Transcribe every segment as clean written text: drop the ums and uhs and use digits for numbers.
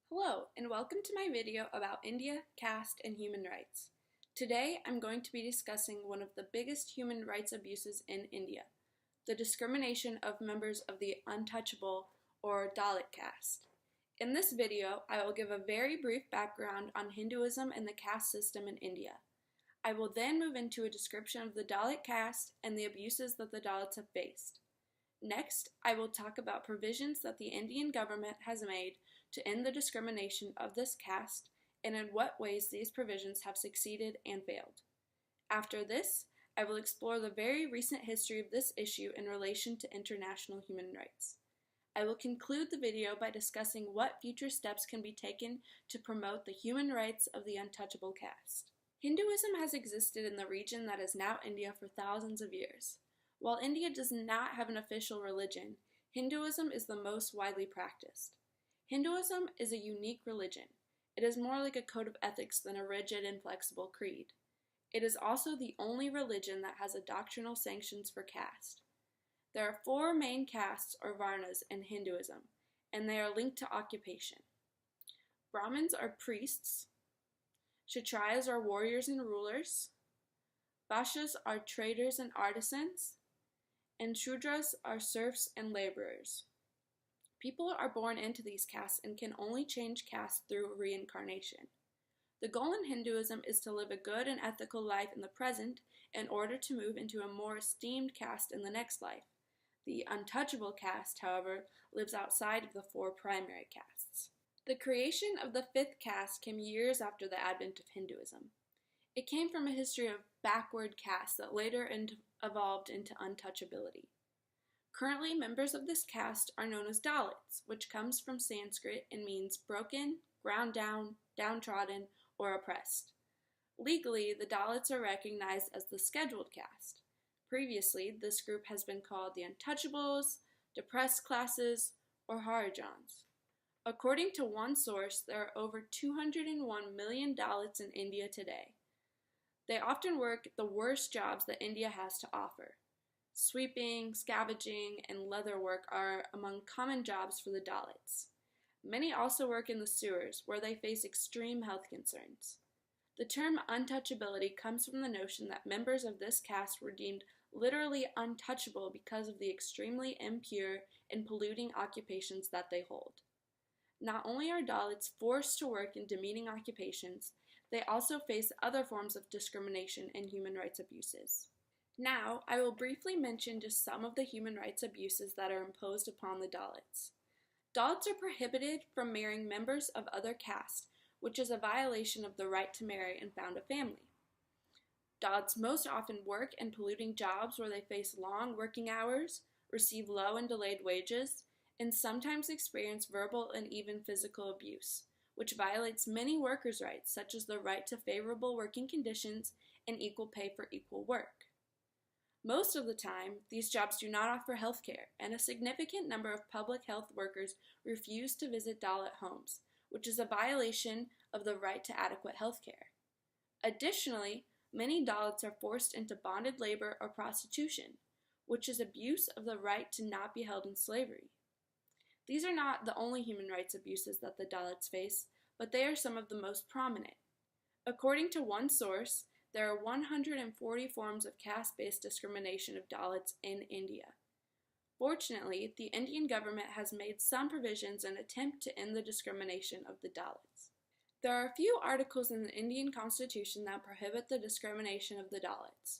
Hello, and welcome to my video about India, caste, and human rights. Today, I'm going to be discussing one of the biggest human rights abuses in India, the discrimination of members of the untouchable or Dalit caste. In this video, I will give a very brief background on Hinduism and the caste system in India. I will then move into a description of the Dalit caste and the abuses that the Dalits have faced. Next, I will talk about provisions that the Indian government has made to end the discrimination of this caste and in what ways these provisions have succeeded and failed. After this, I will explore the very recent history of this issue in relation to international human rights. I will conclude the video by discussing what future steps can be taken to promote the human rights of the untouchable caste. Hinduism has existed in the region that is now India for thousands of years. While India does not have an official religion, Hinduism is the most widely practiced. Hinduism is a unique religion. It is more like a code of ethics than a rigid and flexible creed. It is also the only religion that has a doctrinal sanctions for caste. There are four main castes or varnas in Hinduism, and they are linked to occupation. Brahmins are priests, Kshatriyas are warriors and rulers, Vaishyas are traders and artisans, and Shudras are serfs and laborers. People are born into these castes and can only change caste through reincarnation. The goal in Hinduism is to live a good and ethical life in the present in order to move into a more esteemed caste in the next life. The untouchable caste, however, lives outside of the four primary castes. The creation of the fifth caste came years after the advent of Hinduism. It came from a history of backward castes that later evolved into untouchability. Currently, members of this caste are known as Dalits, which comes from Sanskrit and means broken, ground down, downtrodden, or oppressed. Legally, the Dalits are recognized as the scheduled caste. Previously, this group has been called the Untouchables, Depressed Classes, or Harijans. According to one source, there are over 201 million Dalits in India today. They often work the worst jobs that India has to offer. Sweeping, scavenging, and leather work are among common jobs for the Dalits. Many also work in the sewers, where they face extreme health concerns. The term untouchability comes from the notion that members of this caste were deemed literally untouchable because of the extremely impure and polluting occupations that they hold. Not only are Dalits forced to work in demeaning occupations, they also face other forms of discrimination and human rights abuses. Now, I will briefly mention just some of the human rights abuses that are imposed upon the Dalits. Dalits are prohibited from marrying members of other castes, which is a violation of the right to marry and found a family. Dalits most often work in polluting jobs where they face long working hours, receive low and delayed wages, and sometimes experience verbal and even physical abuse, which violates many workers' rights, such as the right to favorable working conditions and equal pay for equal work. Most of the time, these jobs do not offer health care, and a significant number of public health workers refuse to visit Dalit homes, which is a violation of the right to adequate health care. Additionally, many Dalits are forced into bonded labor or prostitution, which is abuse of the right to not be held in slavery. These are not the only human rights abuses that the Dalits face, but they are some of the most prominent. According to one source, there are 140 forms of caste-based discrimination of Dalits in India. Fortunately, the Indian government has made some provisions in an attempt to end the discrimination of the Dalits. There are a few articles in the Indian Constitution that prohibit the discrimination of the Dalits.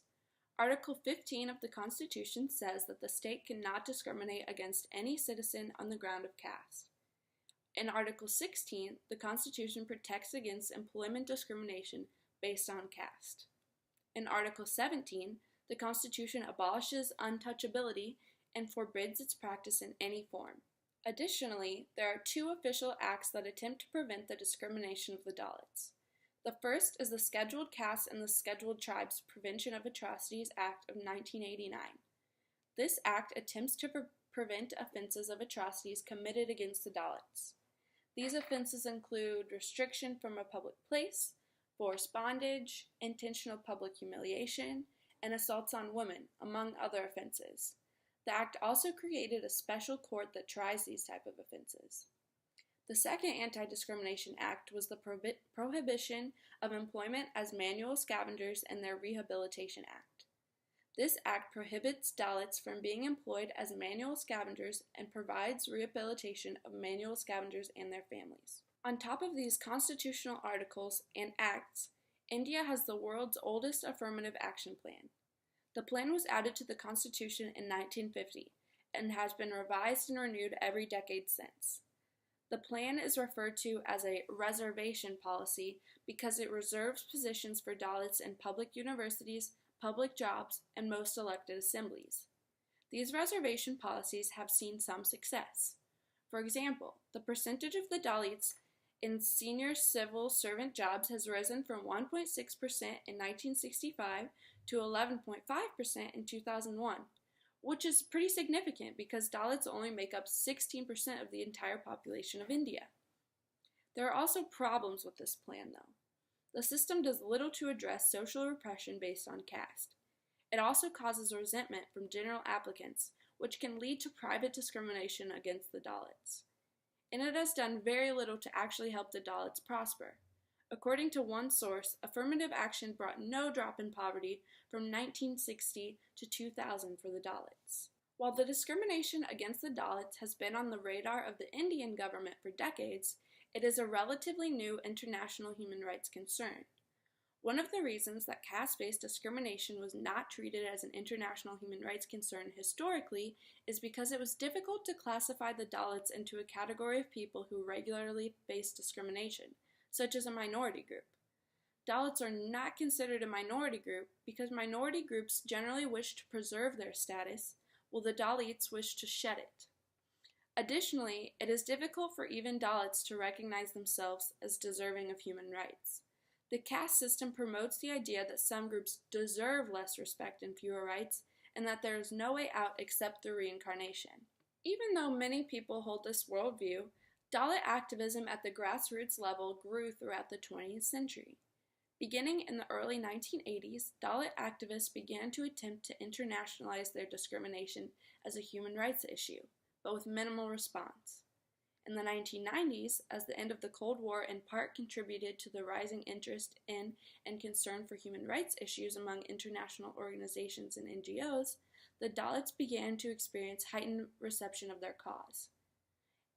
Article 15 of the Constitution says that the state cannot discriminate against any citizen on the ground of caste. In Article 16, the Constitution protects against employment discrimination based on caste. In Article 17, the Constitution abolishes untouchability and forbids its practice in any form. Additionally, there are two official acts that attempt to prevent the discrimination of the Dalits. The first is the Scheduled Castes and the Scheduled Tribes Prevention of Atrocities Act of 1989. This act attempts to prevent offenses of atrocities committed against the Dalits. These offenses include restriction from a public place, forced bondage, intentional public humiliation, and assaults on women, among other offenses. The act also created a special court that tries these type of offenses. The second Anti-Discrimination Act was the Prohibition of Employment as Manual Scavengers and their Rehabilitation Act. This act prohibits Dalits from being employed as manual scavengers and provides rehabilitation of manual scavengers and their families. On top of these constitutional articles and acts, India has the world's oldest affirmative action plan. The plan was added to the Constitution in 1950 and has been revised and renewed every decade since. The plan is referred to as a reservation policy because it reserves positions for Dalits in public universities, public jobs, and most elected assemblies. These reservation policies have seen some success. For example, the percentage of the Dalits in senior civil servant jobs has risen from 1.6% in 1965 to 11.5% in 2001, which is pretty significant because Dalits only make up 16% of the entire population of India. There are also problems with this plan, though. The system does little to address social repression based on caste. It also causes resentment from general applicants, which can lead to private discrimination against the Dalits. And it has done very little to actually help the Dalits prosper. According to one source, affirmative action brought no drop in poverty from 1960 to 2000 for the Dalits. While the discrimination against the Dalits has been on the radar of the Indian government for decades, it is a relatively new international human rights concern. One of the reasons that caste-based discrimination was not treated as an international human rights concern historically is because it was difficult to classify the Dalits into a category of people who regularly face discrimination, such as a minority group. Dalits are not considered a minority group because minority groups generally wish to preserve their status, while the Dalits wish to shed it. Additionally, it is difficult for even Dalits to recognize themselves as deserving of human rights. The caste system promotes the idea that some groups deserve less respect and fewer rights, and that there is no way out except through reincarnation. Even though many people hold this worldview, Dalit activism at the grassroots level grew throughout the 20th century. Beginning in the early 1980s, Dalit activists began to attempt to internationalize their discrimination as a human rights issue, but with minimal response. In the 1990s, as the end of the Cold War in part contributed to the rising interest in and concern for human rights issues among international organizations and NGOs, the Dalits began to experience heightened reception of their cause.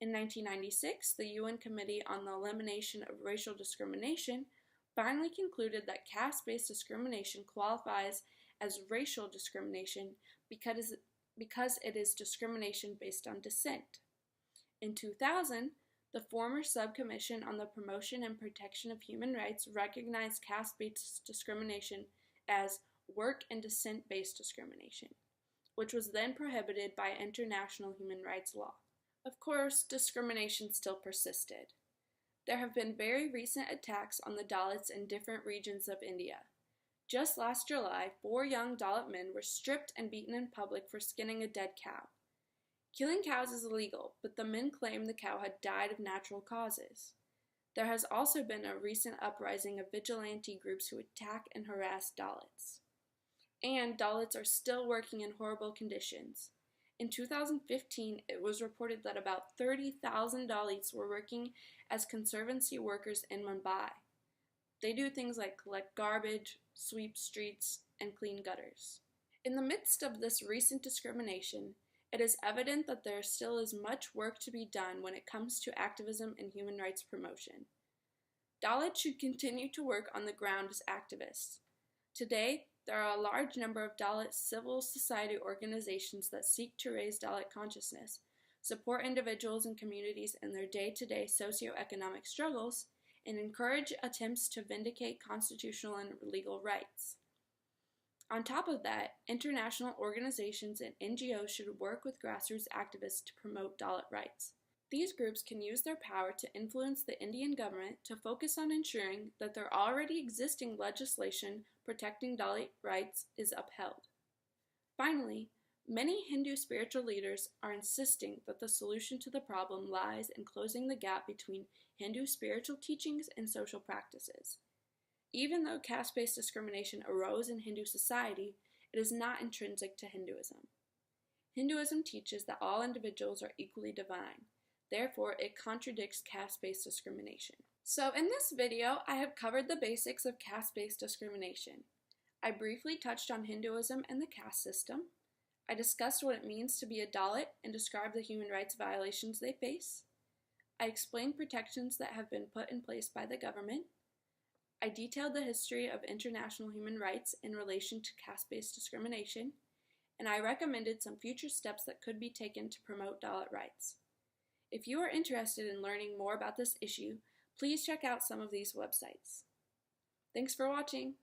In 1996, the UN Committee on the Elimination of Racial Discrimination finally concluded that caste-based discrimination qualifies as racial discrimination because it is discrimination based on descent. In 2000, the former Subcommission on the Promotion and Protection of Human Rights recognized caste-based discrimination as work and descent-based discrimination, which was then prohibited by international human rights law. Of course, discrimination still persisted. There have been very recent attacks on the Dalits in different regions of India. Just last July, 4 young Dalit men were stripped and beaten in public for skinning a dead cow. Killing cows is illegal, but the men claim the cow had died of natural causes. There has also been a recent uprising of vigilante groups who attack and harass Dalits. And Dalits are still working in horrible conditions. In 2015, it was reported that about 30,000 Dalits were working as conservancy workers in Mumbai. They do things like collect garbage, sweep streets, and clean gutters. In the midst of this recent discrimination, it is evident that there still is much work to be done when it comes to activism and human rights promotion. Dalits should continue to work on the ground as activists. Today, there are a large number of Dalit civil society organizations that seek to raise Dalit consciousness, support individuals and communities in their day-to-day socioeconomic struggles, and encourage attempts to vindicate constitutional and legal rights. On top of that, international organizations and NGOs should work with grassroots activists to promote Dalit rights. These groups can use their power to influence the Indian government to focus on ensuring that their already existing legislation protecting Dalit rights is upheld. Finally, many Hindu spiritual leaders are insisting that the solution to the problem lies in closing the gap between Hindu spiritual teachings and social practices. Even though caste-based discrimination arose in Hindu society, it is not intrinsic to Hinduism. Hinduism teaches that all individuals are equally divine. Therefore, it contradicts caste-based discrimination. So in this video, I have covered the basics of caste-based discrimination. I briefly touched on Hinduism and the caste system. I discussed what it means to be a Dalit and described the human rights violations they face. I explained protections that have been put in place by the government. I detailed the history of international human rights in relation to caste-based discrimination, and I recommended some future steps that could be taken to promote Dalit rights. If you are interested in learning more about this issue, please check out some of these websites. Thanks for watching!